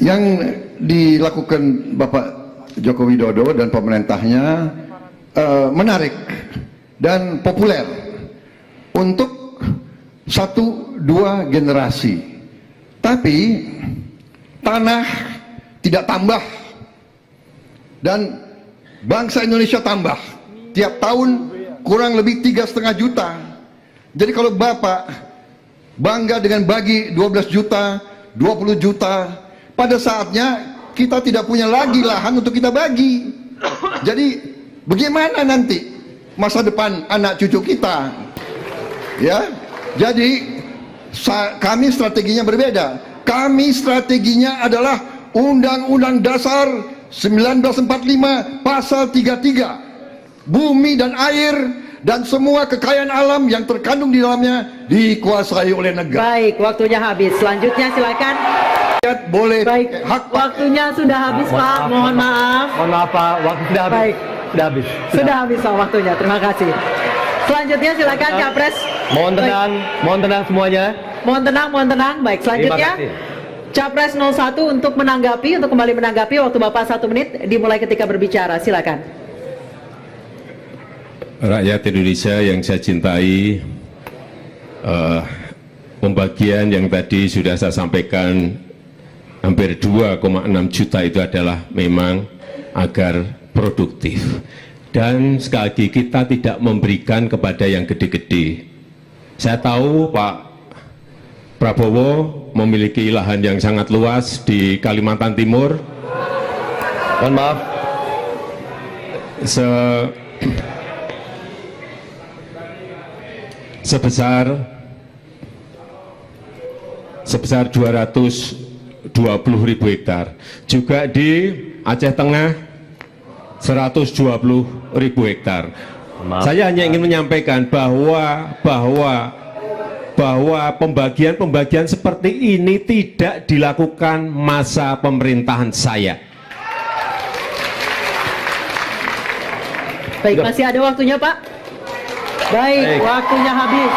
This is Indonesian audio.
Yang dilakukan Bapak Joko Widodo dan pemerintahnya menarik dan populer untuk 1-2 generasi, tapi tanah tidak tambah dan bangsa Indonesia tambah tiap tahun kurang lebih 3,5 juta. Jadi kalau Bapak bangga dengan bagi 12 juta, 20 juta, pada saatnya kita tidak punya lagi lahan untuk kita bagi. Jadi bagaimana nanti masa depan anak cucu kita? Ya, jadi kami strateginya berbeda. Kami strateginya adalah Undang-Undang Dasar 1945 Pasal 33. Bumi dan air dan semua kekayaan alam yang terkandung di dalamnya dikuasai oleh negara. Baik, waktunya habis. Selanjutnya silakan. Boleh. Baik, waktunya sudah habis, Pak. Mohon maaf. Mohon maaf, Pak. Waktu sudah habis. Baik. Sudah habis. Sudah habis, Pak, waktunya. Terima kasih. Selanjutnya silakan Capres. Mohon tenang, mohon tenang semuanya. Mohon tenang, mohon tenang. Baik, selanjutnya Capres 01 untuk kembali menanggapi waktu Bapak 1 menit dimulai ketika berbicara. Silakan. Rakyat Indonesia yang saya cintai, pembagian yang tadi sudah saya sampaikan hampir 2,6 juta itu adalah memang agar produktif. Dan sekali lagi kita tidak memberikan kepada yang gede-gede. Saya tahu Pak Prabowo memiliki lahan yang sangat luas di Kalimantan Timur. Mohon maaf. sebesar 220.000 hektar. Juga di Aceh Tengah 120.000 hektar. Saya hanya ingin menyampaikan bahwa pembagian seperti ini tidak dilakukan masa pemerintahan saya. Baik, masih ada waktunya, Pak. Baik, waktunya habis.